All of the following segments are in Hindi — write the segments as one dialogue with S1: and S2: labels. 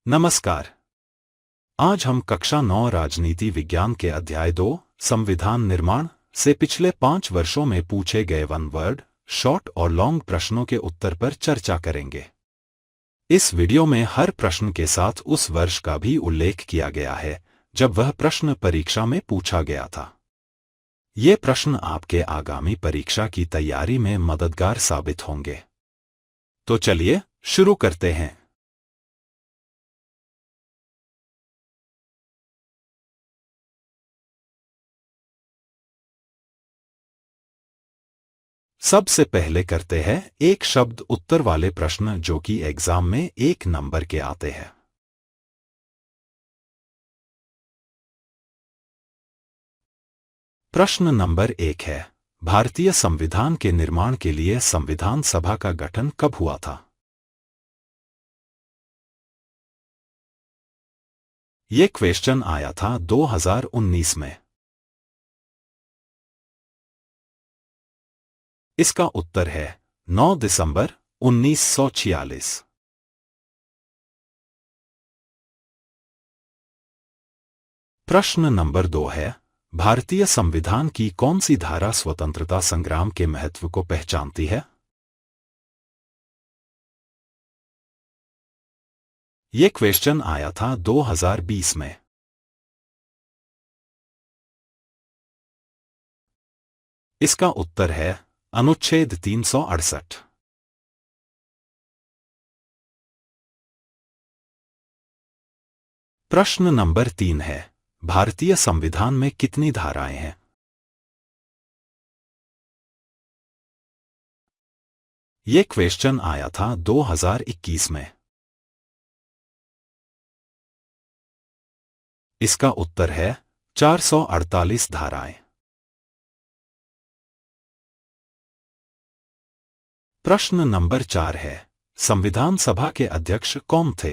S1: नमस्कार। आज हम कक्षा 9 राजनीति विज्ञान के अध्याय 2 संविधान निर्माण से पिछले 5 वर्षों में पूछे गए वन वर्ड, शॉर्ट और लॉन्ग प्रश्नों के उत्तर पर चर्चा करेंगे। इस वीडियो में हर प्रश्न के साथ उस वर्ष का भी उल्लेख किया गया है जब वह प्रश्न परीक्षा में पूछा गया था। ये प्रश्न आपके आगामी परीक्षा की तैयारी में मददगार साबित होंगे। तो चलिए शुरू करते हैं। सबसे पहले करते हैं एक शब्द उत्तर वाले प्रश्न जो कि एग्जाम में 1 नंबर के आते हैं। प्रश्न नंबर 1 है, भारतीय संविधान के निर्माण के लिए संविधान सभा का गठन कब हुआ था? ये क्वेश्चन आया था 2019 में। इसका उत्तर है 9 दिसंबर 1946। प्रश्न नंबर 2 है, भारतीय संविधान की कौन सी धारा स्वतंत्रता संग्राम के महत्व को पहचानती है? ये क्वेश्चन आया था 2020 में। इसका उत्तर है अनुच्छेद 368। प्रश्न नंबर 3 है, भारतीय संविधान में कितनी धाराएं हैं? ये क्वेश्चन आया था 2021 में। इसका उत्तर है 448 धाराएं। प्रश्न नंबर 4 है, संविधान सभा के अध्यक्ष कौन थे?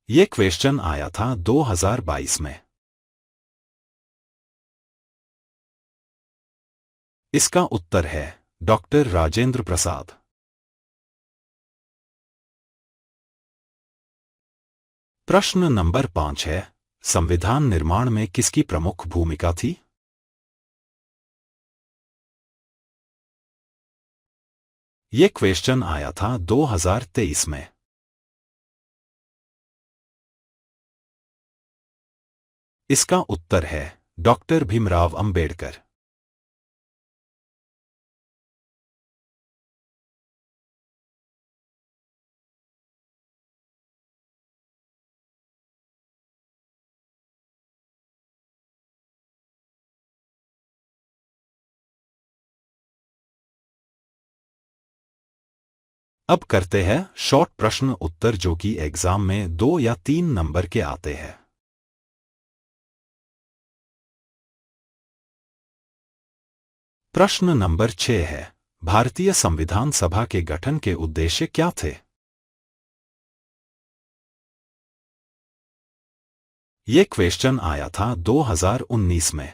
S1: ये क्वेश्चन आया था 2022 में। इसका उत्तर है डॉक्टर राजेंद्र प्रसाद। प्रश्न नंबर 5 है, संविधान निर्माण में किसकी प्रमुख भूमिका थी? ये क्वेश्चन आया था 2023 में। इसका उत्तर है डॉक्टर भीमराव अंबेडकर। अब करते हैं शॉर्ट प्रश्न उत्तर जो कि एग्जाम में 2 या 3 नंबर के आते हैं। प्रश्न नंबर 6 है, भारतीय संविधान सभा के गठन के उद्देश्य क्या थे? ये क्वेश्चन आया था 2019 में।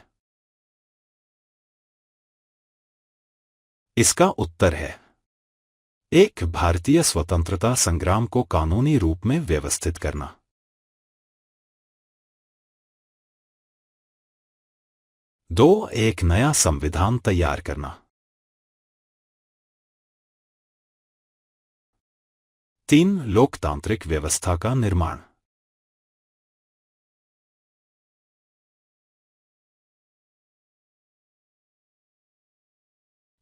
S1: इसका उत्तर है एक, भारतीय स्वतंत्रता संग्राम को कानूनी रूप में व्यवस्थित करना। 2, एक नया संविधान तैयार करना। 3, लोकतांत्रिक व्यवस्था का निर्माण।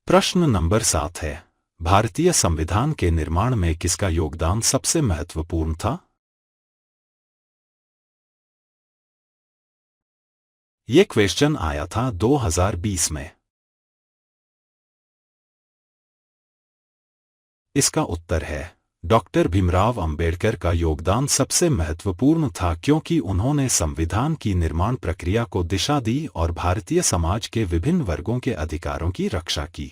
S1: प्रश्न नंबर 7 है, भारतीय संविधान के निर्माण में किसका योगदान सबसे महत्वपूर्ण था? ये क्वेश्चन आया था 2020 में। इसका उत्तर है डॉक्टर भीमराव अंबेडकर का योगदान सबसे महत्वपूर्ण था क्योंकि उन्होंने संविधान की निर्माण प्रक्रिया को दिशा दी और भारतीय समाज के विभिन्न वर्गों के अधिकारों की रक्षा की।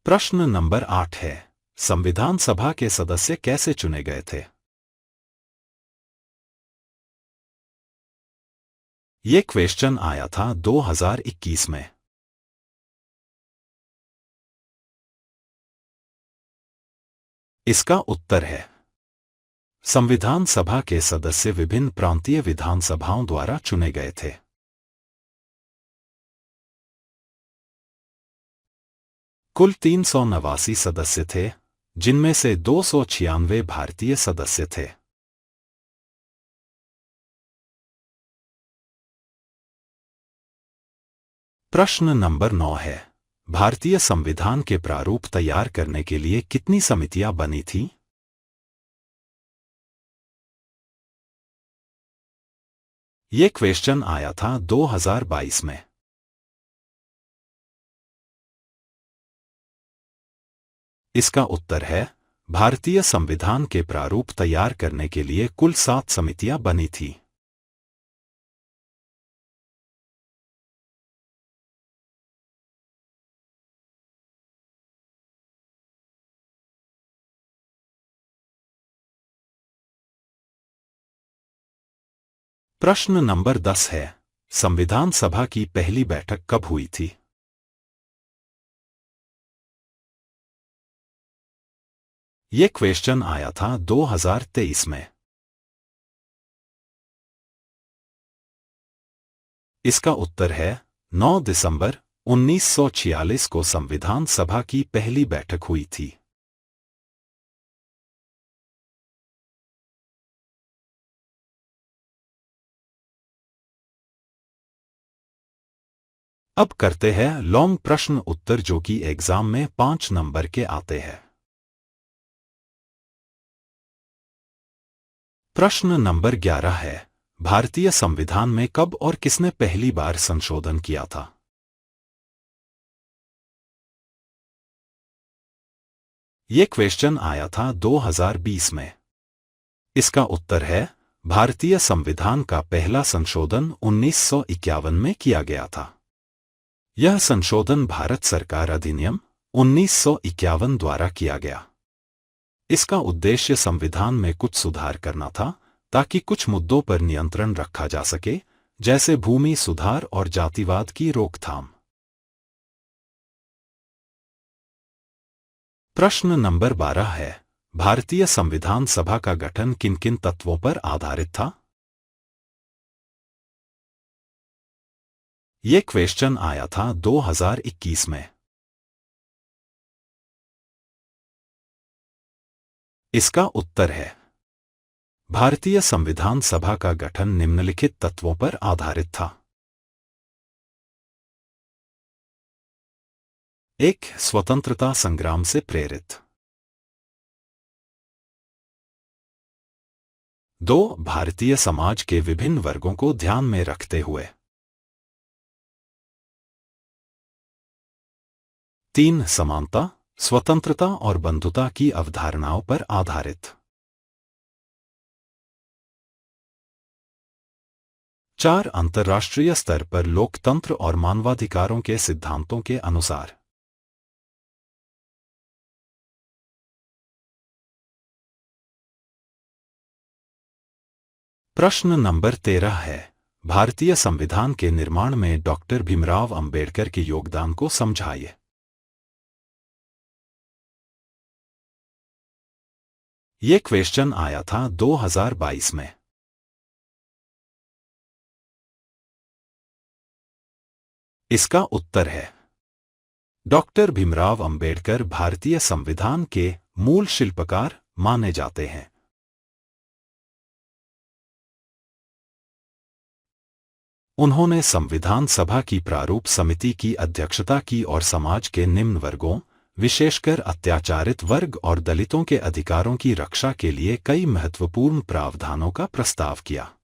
S1: प्रश्न नंबर 8 है, संविधान सभा के सदस्य कैसे चुने गए थे? ये क्वेश्चन आया था 2021 में। इसका उत्तर है संविधान सभा के सदस्य विभिन्न प्रांतीय विधानसभाओं द्वारा चुने गए थे। कुल 389 सदस्य थे, जिनमें से 296 भारतीय सदस्य थे। प्रश्न नंबर 9 है, भारतीय संविधान के प्रारूप तैयार करने के लिए कितनी समितियां बनी थीं? ये क्वेश्चन आया था 2022 में। इसका उत्तर है भारतीय संविधान के प्रारूप तैयार करने के लिए कुल 7 समितियां बनी थी। प्रश्न नंबर 10 है, संविधान सभा की पहली बैठक कब हुई थी? ये क्वेश्चन आया था 2023 में। इसका उत्तर है 9 दिसंबर 1946 को संविधान सभा की पहली बैठक हुई थी। अब करते हैं लॉन्ग प्रश्न उत्तर, जो कि एग्जाम में 5 नंबर के आते हैं। प्रश्न नंबर 11 है, भारतीय संविधान में कब और किसने पहली बार संशोधन किया था? ये क्वेश्चन आया था 2020 में। इसका उत्तर है भारतीय संविधान का पहला संशोधन 1951 में किया गया था। यह संशोधन भारत सरकार अधिनियम 1951 द्वारा किया गया। इसका उद्देश्य संविधान में कुछ सुधार करना था, ताकि कुछ मुद्दों पर नियंत्रण रखा जा सके, जैसे भूमि सुधार और जातिवाद की रोकथाम। प्रश्न नंबर 12 है, भारतीय संविधान सभा का गठन किन किन तत्वों पर आधारित था? ये क्वेश्चन आया था 2021 में। इसका उत्तर है भारतीय संविधान सभा का गठन निम्नलिखित तत्वों पर आधारित था। 1. स्वतंत्रता संग्राम से प्रेरित। 2. भारतीय समाज के विभिन्न वर्गों को ध्यान में रखते हुए। 3. समानता, स्वतंत्रता और बंधुता की अवधारणाओं पर आधारित। 4. अंतर्राष्ट्रीय स्तर पर लोकतंत्र और मानवाधिकारों के सिद्धांतों के अनुसार। प्रश्न नंबर 13 है, भारतीय संविधान के निर्माण में डॉक्टर भीमराव अंबेडकर के योगदान को समझाइए। ये क्वेश्चन आया था 2022 में। इसका उत्तर है डॉक्टर भीमराव अंबेडकर भारतीय संविधान के मूल शिल्पकार माने जाते हैं। उन्होंने संविधान सभा की प्रारूप समिति की अध्यक्षता की और समाज के निम्न वर्गों, विशेषकर अत्याचारित वर्ग और दलितों के अधिकारों की रक्षा के लिए कई महत्वपूर्ण प्रावधानों का प्रस्ताव किया।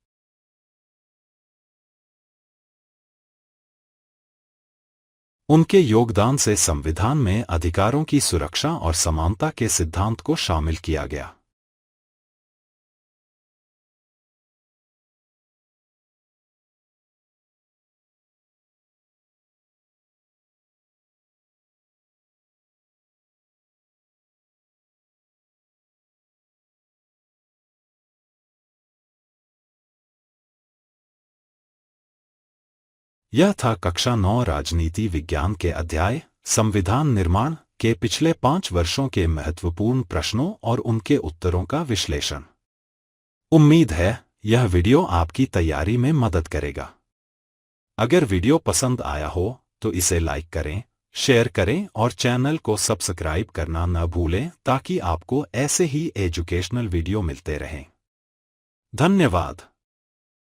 S1: उनके योगदान से संविधान में अधिकारों की सुरक्षा और समानता के सिद्धांत को शामिल किया गया। यह था कक्षा 9 राजनीति विज्ञान के अध्याय संविधान निर्माण के पिछले 5 वर्षों के महत्वपूर्ण प्रश्नों और उनके उत्तरों का विश्लेषण। उम्मीद है यह वीडियो आपकी तैयारी में मदद करेगा। अगर वीडियो पसंद आया हो तो इसे लाइक करें, शेयर करें और चैनल को सब्सक्राइब करना न भूलें ताकि आपको ऐसे ही एजुकेशनल वीडियो मिलते रहें। धन्यवाद।